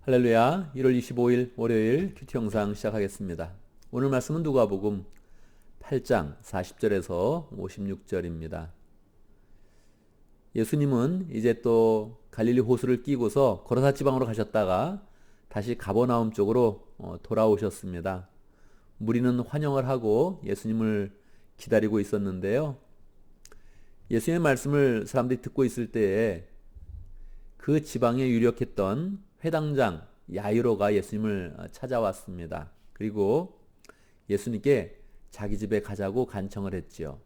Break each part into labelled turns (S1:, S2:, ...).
S1: 할렐루야. 1월 25일 월요일 큐티 영상 시작하겠습니다. 오늘 말씀은 누가복음 8장 40절에서 56절입니다. 예수님은 이제 또 갈릴리 호수를 끼고서 거라사 지방으로 가셨다가 다시 가버나움 쪽으로 돌아오셨습니다. 무리는 환영을 하고 예수님을 기다리고 있었는데요. 예수님의 말씀을 사람들이 듣고 있을 때에 그 지방에 유력했던 회당장 야이로가 예수님을 찾아왔습니다. 그리고 예수님께 자기 집에 가자고 간청을 했지요.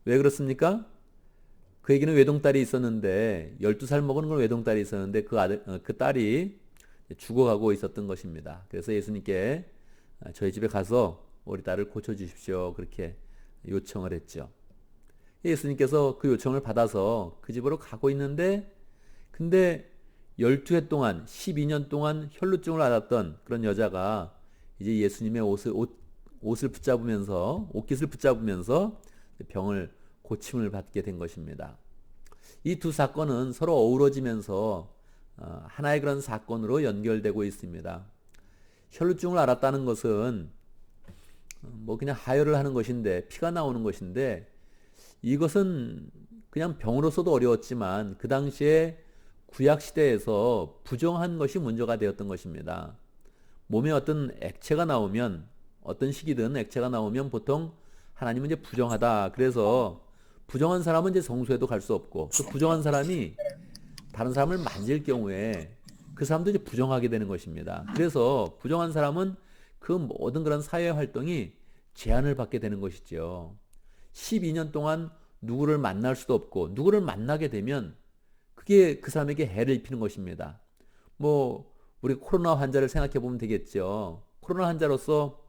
S1: 왜 그렇습니까? 그에게는 외동딸이 있었는데 12살 먹은 건 외동딸이 있었는데 그 딸이 죽어가고 있었던 것입니다. 그래서 예수님께 저희 집에 가서 우리 딸을 고쳐주십시오. 그렇게 요청을 했죠. 예수님께서 그 요청을 받아서 그 집으로 가고 있는데 근데 12해 동안 12년 동안 혈루증을 앓았던 그런 여자가 이제 예수님의 옷을 붙잡으면서 옷깃을 붙잡으면서 병을 고침을 받게 된 것입니다. 이 두 사건은 서로 어우러지면서 하나의 그런 사건으로 연결되고 있습니다. 혈루증을 앓았다는 것은 뭐 그냥 하혈을 하는 것인데 피가 나오는 것인데 이것은 그냥 병으로서도 어려웠지만 그 당시에 구약 시대에서 부정한 것이 문제가 되었던 것입니다. 몸에 어떤 액체가 나오면 어떤 시기든 액체가 나오면 보통 하나님은 이제 부정하다. 그래서 부정한 사람은 이제 성소에도 갈 수 없고 또 부정한 사람이 다른 사람을 만질 경우에 그 사람도 이제 부정하게 되는 것입니다. 그래서 부정한 사람은 그 모든 그런 사회 활동이 제한을 받게 되는 것이죠. 12년 동안 누구를 만날 수도 없고 누구를 만나게 되면 그게 그 사람에게 해를 입히는 것입니다. 뭐 우리 코로나 환자를 생각해 보면 되겠죠. 코로나 환자로서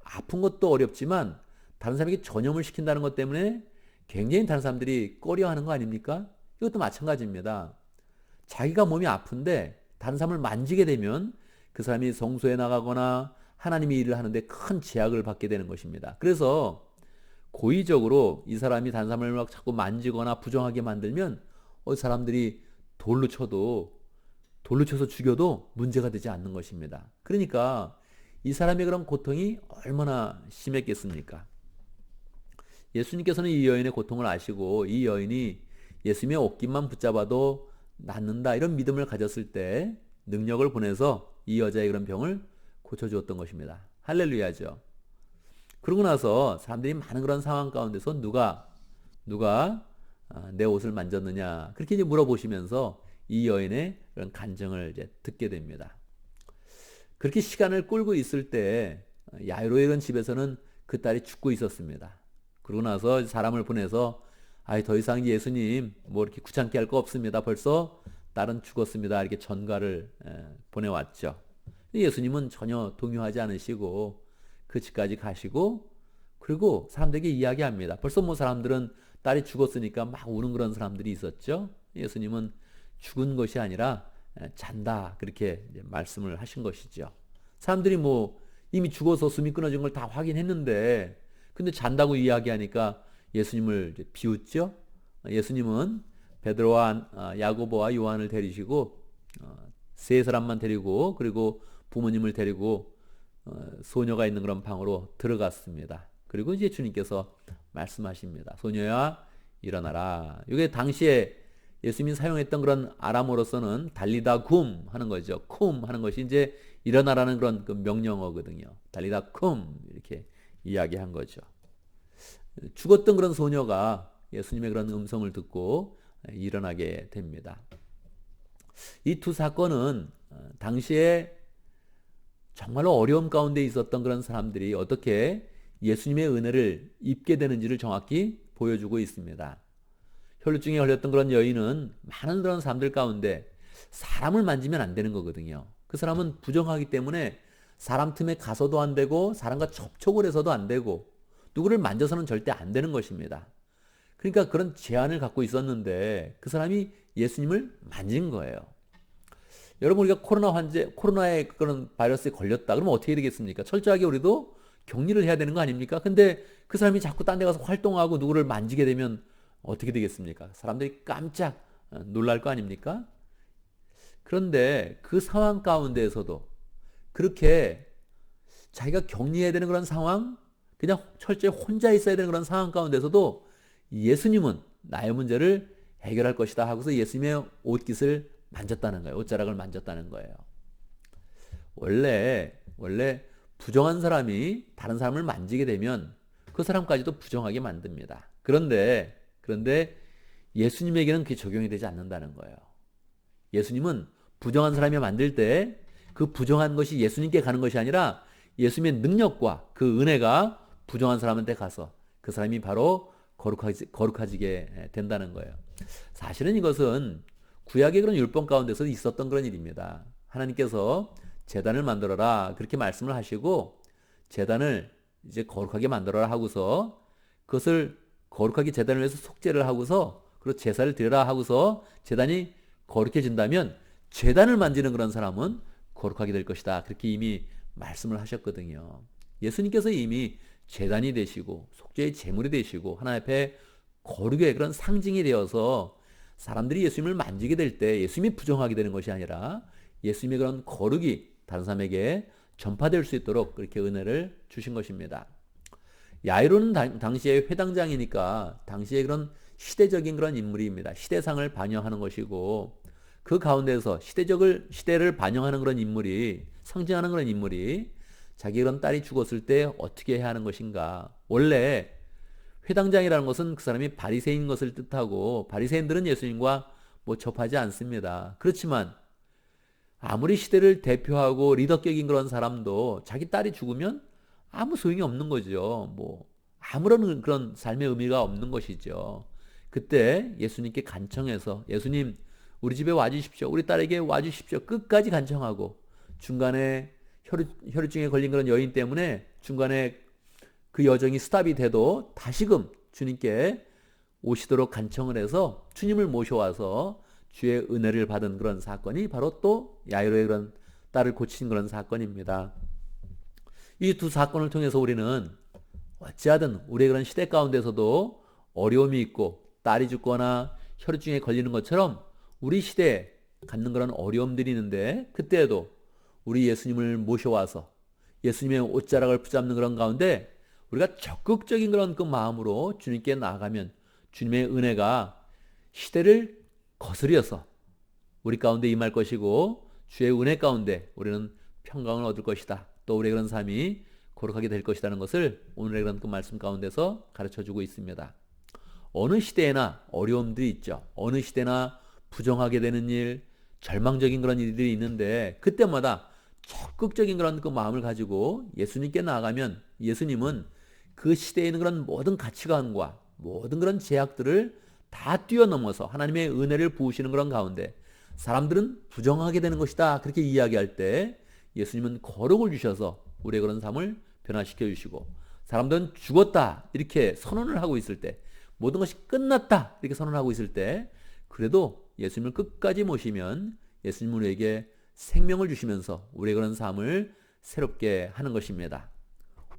S1: 아픈 것도 어렵지만 다른 사람에게 전염을 시킨다는 것 때문에 굉장히 다른 사람들이 꺼려하는 거 아닙니까? 이것도 마찬가지입니다. 자기가 몸이 아픈데 다른 사람을 만지게 되면 그 사람이 성소에 나가거나 하나님의 일을 하는데 큰 제약을 받게 되는 것입니다. 그래서 고의적으로 이 사람이 다른 사람을 막 자꾸 만지거나 부정하게 만들면 사람들이 돌로 쳐서 죽여도 문제가 되지 않는 것입니다. 그러니까 이 사람의 그런 고통이 얼마나 심했겠습니까? 예수님께서는 이 여인의 고통을 아시고 이 여인이 예수님의 옷깃만 붙잡아도 낫는다 이런 믿음을 가졌을 때 능력을 보내서 이 여자의 그런 병을 고쳐주었던 것입니다. 할렐루야죠. 그러고 나서 사람들이 많은 그런 상황 가운데서 누가 내 옷을 만졌느냐 그렇게 이제 물어보시면서 이 여인의 그런 간증을 이제 듣게 됩니다. 그렇게 시간을 끌고 있을 때 야이로의 그런 집에서는 그 딸이 죽고 있었습니다. 그러고 나서 사람을 보내서 더 이상 예수님 뭐 이렇게 귀찮게 할 거 없습니다. 벌써 딸은 죽었습니다. 이렇게 전가를 보내왔죠. 예수님은 전혀 동요하지 않으시고 그 집까지 가시고 그리고 사람들에게 이야기합니다. 벌써 뭐 사람들은 딸이 죽었으니까 막 우는 그런 사람들이 있었죠. 예수님은 죽은 것이 아니라 잔다 그렇게 말씀을 하신 것이죠. 사람들이 뭐 이미 죽어서 숨이 끊어진 걸 다 확인했는데 근데 잔다고 이야기하니까 예수님을 비웃죠. 예수님은 베드로와 야고보와 요한을 데리시고 세 사람만 데리고 그리고 부모님을 데리고 소녀가 있는 그런 방으로 들어갔습니다. 그리고 이제 주님께서 말씀하십니다. 소녀야 일어나라. 이게 당시에 예수님이 사용했던 그런 아람어로서는 달리다 쿰 하는 거죠. 쿰 하는 것이 이제 일어나라는 그런 그 명령어거든요. 달리다 쿰 이렇게 이야기한 거죠. 죽었던 그런 소녀가 예수님의 그런 음성을 듣고 일어나게 됩니다. 이 두 사건은 당시에 정말로 어려움 가운데 있었던 그런 사람들이 어떻게 예수님의 은혜를 입게 되는지를 정확히 보여주고 있습니다. 혈루증에 걸렸던 그런 여인은 많은 그런 사람들 가운데 사람을 만지면 안 되는 거거든요. 그 사람은 부정하기 때문에 사람 틈에 가서도 안 되고 사람과 접촉을 해서도 안 되고 누구를 만져서는 절대 안 되는 것입니다. 그러니까 그런 제한을 갖고 있었는데 그 사람이 예수님을 만진 거예요. 여러분 우리가 코로나의 그런 바이러스에 걸렸다 그러면 어떻게 되겠습니까? 철저하게 우리도 격리를 해야 되는 거 아닙니까? 근데 그 사람이 자꾸 딴 데 가서 활동하고 누구를 만지게 되면 어떻게 되겠습니까? 사람들이 깜짝 놀랄 거 아닙니까? 그런데 그 상황 가운데에서도 그렇게 자기가 격리해야 되는 그런 상황, 그냥 철저히 혼자 있어야 되는 그런 상황 가운데서도 예수님은 나의 문제를 해결할 것이다 하고서 예수님의 옷깃을 만졌다는 거예요. 옷자락을 만졌다는 거예요. 원래 부정한 사람이 다른 사람을 만지게 되면 그 사람까지도 부정하게 만듭니다. 그런데 예수님에게는 그게 적용이 되지 않는다는 거예요. 예수님은 부정한 사람이 만들 때 그 부정한 것이 예수님께 가는 것이 아니라 예수님의 능력과 그 은혜가 부정한 사람한테 가서 그 사람이 바로 거룩해지게 된다는 거예요. 사실은 이것은 구약의 그런 율법 가운데서 있었던 그런 일입니다. 하나님께서 제단을 만들어라 그렇게 말씀을 하시고 제단을 이제 거룩하게 만들어라 하고서 그것을 거룩하게 제단을 위해서 속죄를 하고서 그리고 제사를 드려라 하고서 제단이 거룩해진다면 제단을 만지는 그런 사람은 거룩하게 될 것이다. 그렇게 이미 말씀을 하셨거든요. 예수님께서 이미 제단이 되시고 속죄의 제물이 되시고 하나님 앞에 거룩의 그런 상징이 되어서 사람들이 예수님을 만지게 될 때 예수님이 부정하게 되는 것이 아니라 예수님의 그런 거룩이 다른 사람에게 전파될 수 있도록 그렇게 은혜를 주신 것입니다. 야이로는 당시에 회당장이니까 당시에 그런 시대적인 그런 인물입니다. 시대상을 반영하는 것이고 그 가운데서 시대를 반영하는 그런 인물이 상징하는 그런 인물이 자기 그런 딸이 죽었을 때 어떻게 해야 하는 것인가. 원래 회당장이라는 것은 그 사람이 바리새인 것을 뜻하고 바리새인들은 예수님과 접하지 않습니다. 그렇지만 아무리 시대를 대표하고 리더격인 그런 사람도 자기 딸이 죽으면 아무 소용이 없는 거죠. 아무런 그런 삶의 의미가 없는 것이죠. 그때 예수님께 간청해서 예수님 우리 집에 와주십시오. 우리 딸에게 와주십시오. 끝까지 간청하고 중간에 혈루증에 걸린 그런 여인 때문에 중간에 그 여정이 스탑이 돼도 다시금 주님께 오시도록 간청을 해서 주님을 모셔와서 주의 은혜를 받은 그런 사건이 바로 또 야이로의 그런 딸을 고친 그런 사건입니다. 이 두 사건을 통해서 우리는 어찌하든 우리의 그런 시대 가운데서도 어려움이 있고 딸이 죽거나 혈루증에 걸리는 것처럼 우리 시대에 갖는 그런 어려움들이 있는데 그때에도 우리 예수님을 모셔와서 예수님의 옷자락을 붙잡는 그런 가운데 우리가 적극적인 그런 그 마음으로 주님께 나아가면 주님의 은혜가 시대를 거스려서 우리 가운데 임할 것이고 주의 은혜 가운데 우리는 평강을 얻을 것이다. 또 우리의 그런 삶이 거룩하게 될 것이라는 것을 오늘의 그런 그 말씀 가운데서 가르쳐주고 있습니다. 어느 시대에나 어려움들이 있죠. 어느 시대나 부정하게 되는 일, 절망적인 그런 일들이 있는데 그때마다 적극적인 그런 그 마음을 가지고 예수님께 나아가면 예수님은 그 시대에 있는 그런 모든 가치관과 모든 그런 제약들을 다 뛰어넘어서 하나님의 은혜를 부으시는 그런 가운데 사람들은 부정하게 되는 것이다 그렇게 이야기할 때 예수님은 거룩을 주셔서 우리의 그런 삶을 변화시켜 주시고 사람들은 죽었다 이렇게 선언을 하고 있을 때 모든 것이 끝났다 이렇게 선언하고 있을 때 그래도 예수님을 끝까지 모시면 예수님은 우리에게 생명을 주시면서 우리의 그런 삶을 새롭게 하는 것입니다.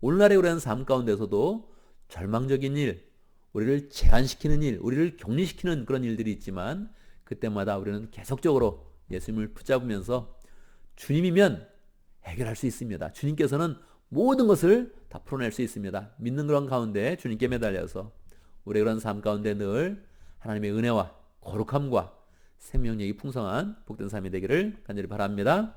S1: 오늘날의 그런 삶 가운데서도 절망적인 일, 우리를 제한시키는 일, 우리를 격리시키는 그런 일들이 있지만 그때마다 우리는 계속적으로 예수님을 붙잡으면서 주님이면 해결할 수 있습니다. 주님께서는 모든 것을 다 풀어낼 수 있습니다. 믿는 그런 가운데 주님께 매달려서 우리의 그런 삶 가운데 늘 하나님의 은혜와 거룩함과 생명력이 풍성한 복된 삶이 되기를 간절히 바랍니다.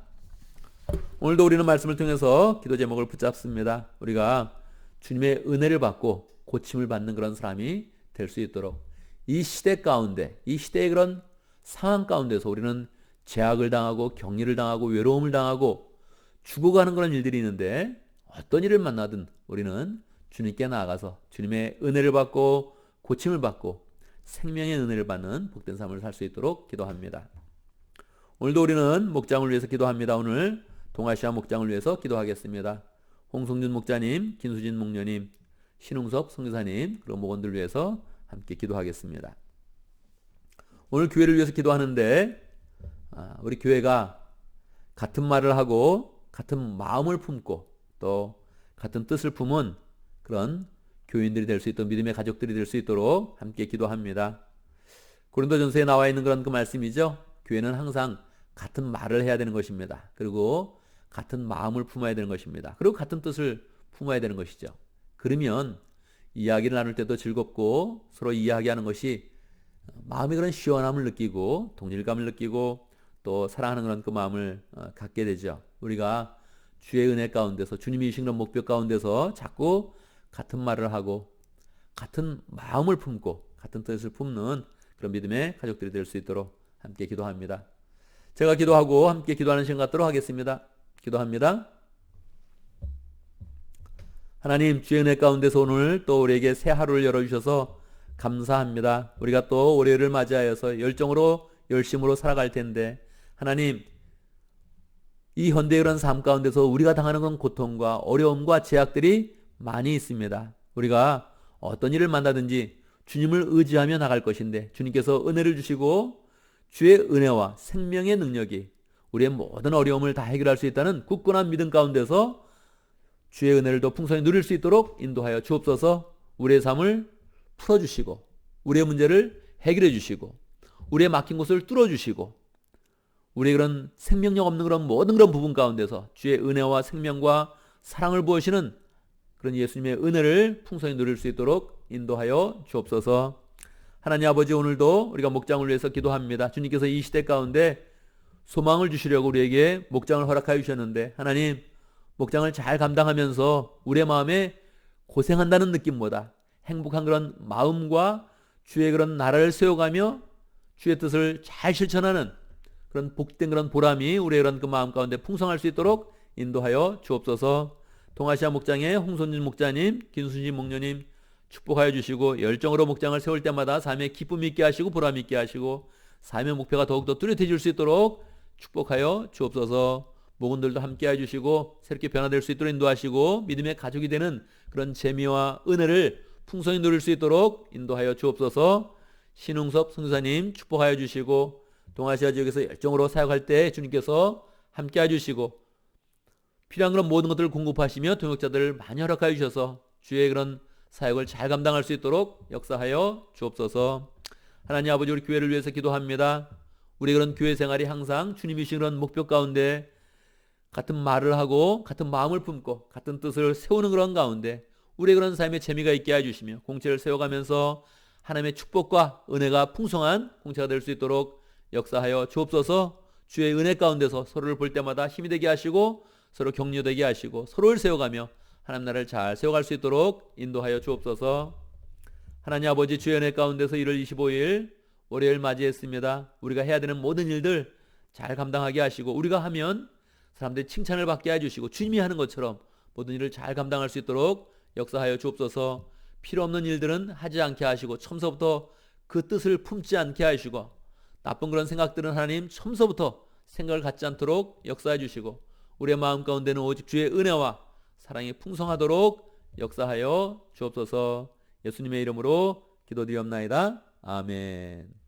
S1: 오늘도 우리는 말씀을 통해서 기도 제목을 붙잡습니다. 우리가 주님의 은혜를 받고 고침을 받는 그런 사람이 될 수 있도록 이 시대 가운데 이 시대의 그런 상황 가운데서 우리는 제약을 당하고 격리를 당하고 외로움을 당하고 죽어가는 그런 일들이 있는데 어떤 일을 만나든 우리는 주님께 나아가서 주님의 은혜를 받고 고침을 받고 생명의 은혜를 받는 복된 삶을 살 수 있도록 기도합니다. 오늘도 우리는 목장을 위해서 기도합니다. 오늘 동아시아 목장을 위해서 기도하겠습니다. 홍성준 목자님, 김수진 목녀님, 신웅섭 선교사님 그리고 목원들 위해서 함께 기도하겠습니다. 오늘 교회를 위해서 기도하는데 우리 교회가 같은 말을 하고 같은 마음을 품고 또 같은 뜻을 품은 그런 교인들이 될 수 있도록 믿음의 가족들이 될 수 있도록 함께 기도합니다. 고린도전서에 나와 있는 그런 그 말씀이죠. 교회는 항상 같은 말을 해야 되는 것입니다. 그리고 같은 마음을 품어야 되는 것입니다. 그리고 같은 뜻을 품어야 되는 것이죠. 그러면 이야기를 나눌 때도 즐겁고 서로 이야기하는 것이 마음의 그런 시원함을 느끼고 동질감을 느끼고 또 사랑하는 그런 그 마음을 갖게 되죠. 우리가 주의 은혜 가운데서 주님이 주신 그런 목표 가운데서 자꾸 같은 말을 하고 같은 마음을 품고 같은 뜻을 품는 그런 믿음의 가족들이 될 수 있도록 함께 기도합니다. 제가 기도하고 함께 기도하는 시간 갖도록 하겠습니다. 기도합니다. 하나님, 주의 은혜 가운데서 오늘 또 우리에게 새 하루를 열어주셔서 감사합니다. 우리가 또 월요일을 맞이하여서 열정으로 열심으로 살아갈 텐데 하나님, 이 현대의 그런 삶 가운데서 우리가 당하는 건 고통과 어려움과 제약들이 많이 있습니다. 우리가 어떤 일을 만나든지 주님을 의지하며 나갈 것인데 주님께서 은혜를 주시고 주의 은혜와 생명의 능력이 우리의 모든 어려움을 다 해결할 수 있다는 굳건한 믿음 가운데서 주의 은혜를 더 풍성히 누릴 수 있도록 인도하여 주옵소서. 우리의 삶을 풀어주시고 우리의 문제를 해결해 주시고 우리의 막힌 곳을 뚫어주시고 우리의 그런 생명력 없는 그런 모든 그런 부분 가운데서 주의 은혜와 생명과 사랑을 부으시는 그런 예수님의 은혜를 풍성히 누릴 수 있도록 인도하여 주옵소서. 하나님 아버지, 오늘도 우리가 목장을 위해서 기도합니다. 주님께서 이 시대 가운데 소망을 주시려고 우리에게 목장을 허락하여 주셨는데 하나님, 목장을 잘 감당하면서 우리의 마음에 고생한다는 느낌보다 행복한 그런 마음과 주의 그런 나라를 세워가며 주의 뜻을 잘 실천하는 그런 복된 그런 보람이 우리의 그런 그 마음 가운데 풍성할 수 있도록 인도하여 주옵소서. 동아시아 목장의 홍선진 목자님, 김순진 목녀님 축복하여 주시고 열정으로 목장을 세울 때마다 삶에 기쁨이 있게 하시고 보람 있게 하시고 삶의 목표가 더욱더 뚜렷해질 수 있도록 축복하여 주옵소서. 목원들도 함께해 주시고 새롭게 변화될 수 있도록 인도하시고 믿음의 가족이 되는 그런 재미와 은혜를 풍성히 누릴 수 있도록 인도하여 주옵소서. 신웅섭 선교사님 축복하여 주시고 동아시아 지역에서 열정으로 사역할 때 주님께서 함께해 주시고 필요한 그런 모든 것들을 공급하시며 동역자들을 많이 허락하여 주셔서 주의 그런 사역을 잘 감당할 수 있도록 역사하여 주옵소서. 하나님 아버지, 우리 교회를 위해서 기도합니다. 우리 그런 교회 생활이 항상 주님이 주신 그런 목표 가운데 같은 말을 하고 같은 마음을 품고 같은 뜻을 세우는 그런 가운데 우리의 그런 삶의 재미가 있게 해주시며 공체를 세워가면서 하나님의 축복과 은혜가 풍성한 공체가 될 수 있도록 역사하여 주옵소서. 주의 은혜 가운데서 서로를 볼 때마다 힘이 되게 하시고 서로 격려되게 하시고 서로를 세워가며 하나님 나라를 잘 세워갈 수 있도록 인도하여 주옵소서. 하나님 아버지, 주의 은혜 가운데서 1월 25일 월요일 맞이했습니다. 우리가 해야 되는 모든 일들 잘 감당하게 하시고 우리가 하면 사람들이 칭찬을 받게 해주시고 주님이 하는 것처럼 모든 일을 잘 감당할 수 있도록 역사하여 주옵소서. 필요 없는 일들은 하지 않게 하시고 처음서부터 그 뜻을 품지 않게 하시고 나쁜 그런 생각들은 하나님 처음서부터 생각을 갖지 않도록 역사해 주시고 우리의 마음 가운데는 오직 주의 은혜와 사랑이 풍성하도록 역사하여 주옵소서. 예수님의 이름으로 기도드리옵나이다. 아멘.